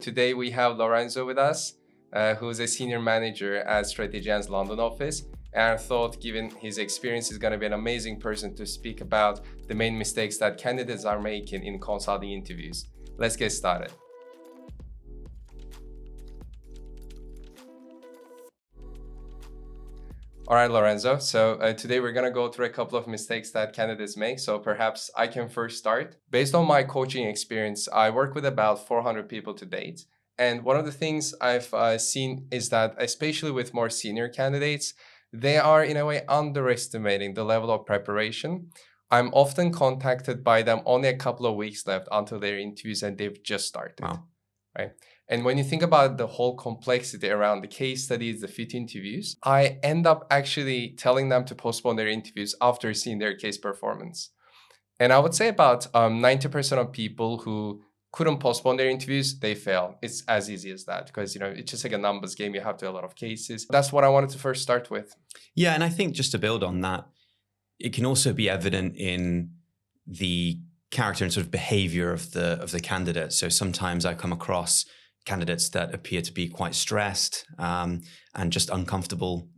Today we have Lorenzo with us, who's a senior manager at Strategian's London office. And I thought, given his experience, he's going to be an amazing person to speak about the main mistakes that candidates are making in consulting interviews. Let's get started. All right, Lorenzo. So today we're going to go through a couple of mistakes that candidates make. So perhaps I can first start. Based on my coaching experience, I work with about 400 people to date. And one of the things I've seen is that, especially with more senior candidates, they are in a way underestimating the level of preparation. I'm often contacted by them only a couple of weeks left until their interviews and they've just started. Wow. Right. And when you think about the whole complexity around the case studies, the fit interviews, I end up actually telling them to postpone their interviews after seeing their case performance. And I would say about 90% of people who couldn't postpone their interviews, they fail. It's as easy as that because, it's just like a numbers game. You have to do a lot of cases. That's what I wanted to first start with. Yeah, and I think just to build on that, it can also be evident in the character and sort of behavior of the candidate. So sometimes I come across candidates that appear to be quite stressed and just uncomfortable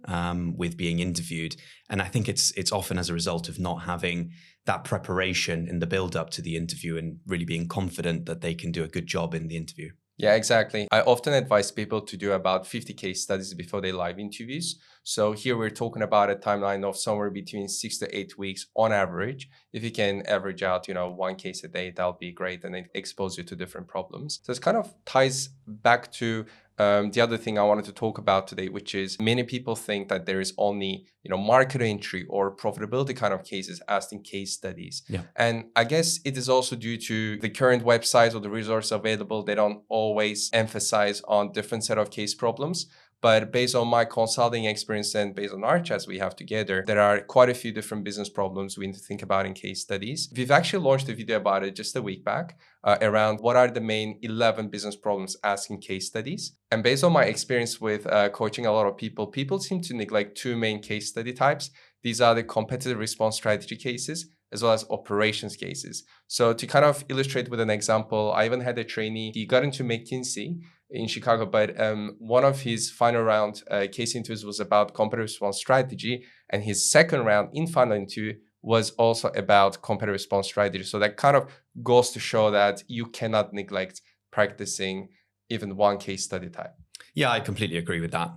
with being interviewed. And I think it's often as a result of not having that preparation in the build up to the interview and really being confident that they can do a good job in the interview. Yeah, exactly. I often advise people to do about 50 case studies before they live interviews. So here we're talking about a timeline of somewhere between 6 to 8 weeks on average. If you can average out, one case a day, that'll be great. And it exposes you to different problems. So it kind of ties back to the other thing I wanted to talk about today, which is many people think that there is only, market entry or profitability kind of cases asked in case studies. Yeah. And I guess it is also due to the current websites or the resources available. They don't always emphasize on different set of case problems. But based on my consulting experience and based on our chats we have together, there are quite a few different business problems we need to think about in case studies. We've actually launched a video about it just a week back around what are the main 11 business problems asked in case studies. And based on my experience with coaching a lot of people seem to neglect two main case study types. These are the competitive response strategy cases as well as operations cases. So to kind of illustrate with an example, I even had a trainee, he got into McKinsey in Chicago, but one of his final round case interviews was about competitive response strategy. And his second round in final interview was also about competitive response strategy. So that kind of goes to show that you cannot neglect practicing even one case study type. Yeah, I completely agree with that.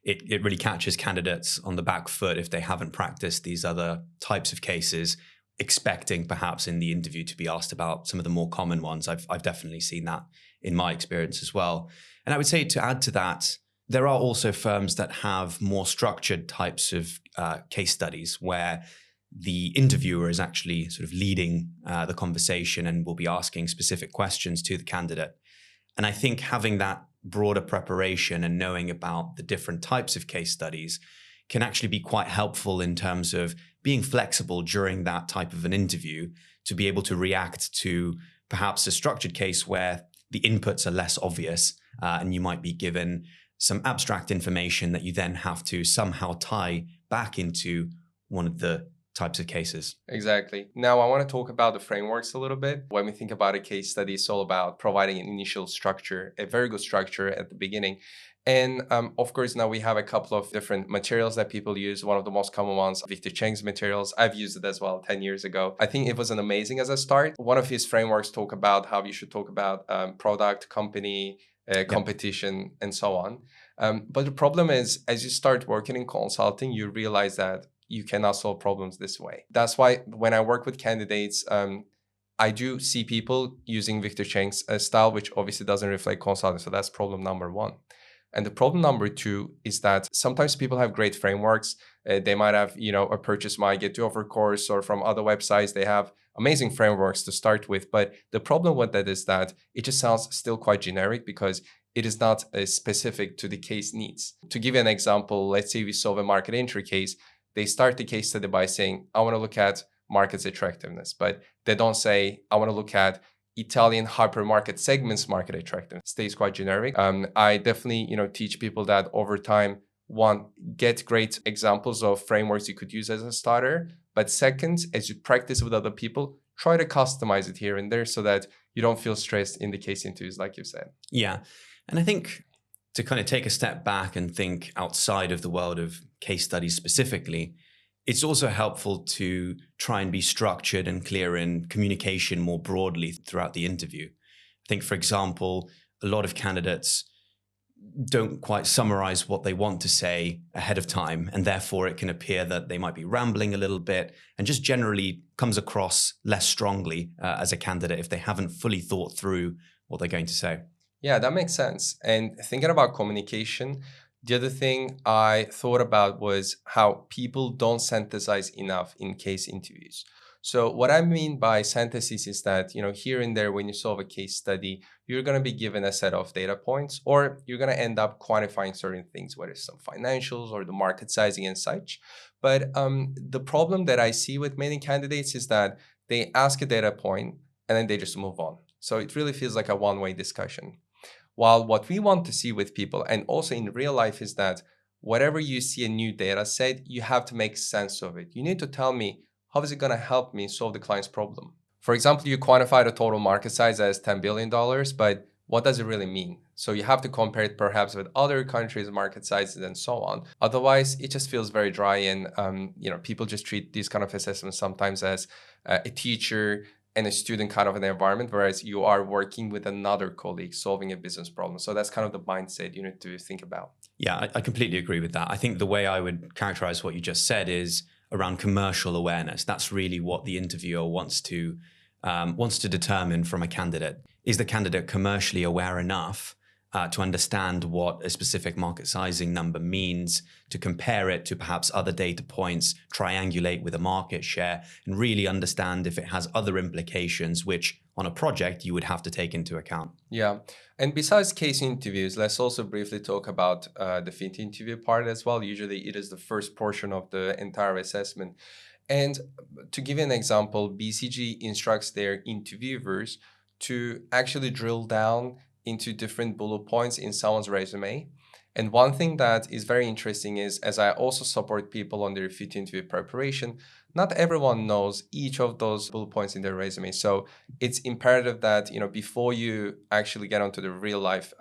It really catches candidates on the back foot if they haven't practiced these other types of cases, expecting perhaps in the interview to be asked about some of the more common ones. I've definitely seen that in my experience as well. And I would say to add to that, there are also firms that have more structured types of case studies where the interviewer is actually sort of leading the conversation and will be asking specific questions to the candidate. And I think having that broader preparation and knowing about the different types of case studies can actually be quite helpful in terms of being flexible during that type of an interview to be able to react to perhaps a structured case where the inputs are less obvious and you might be given some abstract information that you then have to somehow tie back into one of the types of cases. Exactly. Now, I want to talk about the frameworks a little bit. When we think about a case study, it's all about providing an initial structure, a very good structure at the beginning. And of course, now we have a couple of different materials that people use. One of the most common ones, Victor Cheng's materials. I've used it as well 10 years ago. I think it was an amazing as a start. One of his frameworks talk about how you should talk about product, company, competition, and so on. But the problem is, as you start working in consulting, you realize that you cannot solve problems this way. That's why when I work with candidates, I do see people using Victor Cheng's style, which obviously doesn't reflect consulting. So that's problem number one. And the problem number two is that sometimes people have great frameworks. They might have, a Purchase My Get to Offer course or from other websites. They have amazing frameworks to start with. But the problem with that is that it just sounds still quite generic because it is not specific to the case needs. To give you an example, let's say we solve a market entry case. They start the case study by saying, I want to look at market's attractiveness, but they don't say, I want to look at Italian hypermarket segments market attractiveness. Stays quite generic. I definitely, teach people that over time, one, get great examples of frameworks you could use as a starter. But second, as you practice with other people, try to customize it here and there so that you don't feel stressed in the case interviews, like you said. Yeah. And I think to kind of take a step back and think outside of the world of case studies specifically, it's also helpful to try and be structured and clear in communication more broadly throughout the interview. I think, for example, a lot of candidates don't quite summarize what they want to say ahead of time, and therefore it can appear that they might be rambling a little bit and just generally comes across less strongly as a candidate if they haven't fully thought through what they're going to say. Yeah, that makes sense. And thinking about communication, the other thing I thought about was how people don't synthesize enough in case interviews. So what I mean by synthesis is that, here and there when you solve a case study, you're going to be given a set of data points, or you're going to end up quantifying certain things, whether it's some financials or the market sizing and such. But the problem that I see with many candidates is that they ask a data point and then they just move on. So it really feels like a one-way discussion. While what we want to see with people and also in real life is that whatever you see a new data set, you have to make sense of it. You need to tell me, how is it going to help me solve the client's problem? For example, you quantify the total market size as $10 billion, but what does it really mean? So you have to compare it perhaps with other countries' market sizes and so on. Otherwise, it just feels very dry, and people just treat these kind of assessments sometimes as a teacher and a student kind of an environment, whereas you are working with another colleague solving a business problem. So that's kind of the mindset you need to think about. Yeah, I completely agree with that. I think the way I would characterize what you just said is around commercial awareness. That's really what the interviewer wants to determine from a candidate. Is the candidate commercially aware enough to understand what a specific market sizing number means, to compare it to perhaps other data points, triangulate with a market share, and really understand if it has other implications, which on a project you would have to take into account. Yeah. And besides case interviews, let's also briefly talk about the fit interview part as well. Usually it is the first portion of the entire assessment. And to give you an example, BCG instructs their interviewers to actually drill down into different bullet points in someone's resume. And one thing that is very interesting is, as I also support people on their fit interview preparation, not everyone knows each of those bullet points in their resume. So it's imperative that, before you actually get onto the real life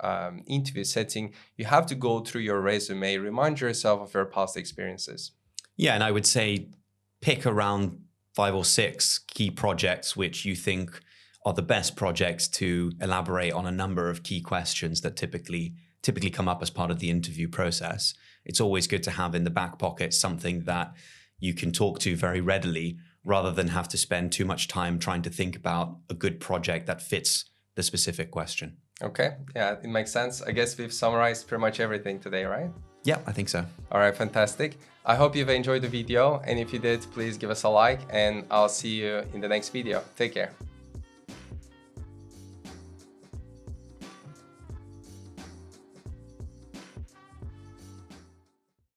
interview setting, you have to go through your resume, remind yourself of your past experiences. Yeah, and I would say pick around 5 or 6 key projects which you think are the best projects to elaborate on a number of key questions that typically come up as part of the interview process. It's always good to have in the back pocket something that you can talk to very readily, rather than have to spend too much time trying to think about a good project that fits the specific question. Okay, yeah, it makes sense. I guess we've summarized pretty much everything today, right? Yeah, I think so. All right, fantastic. I hope you've enjoyed the video, and if you did, please give us a like, and I'll see you in the next video. Take care.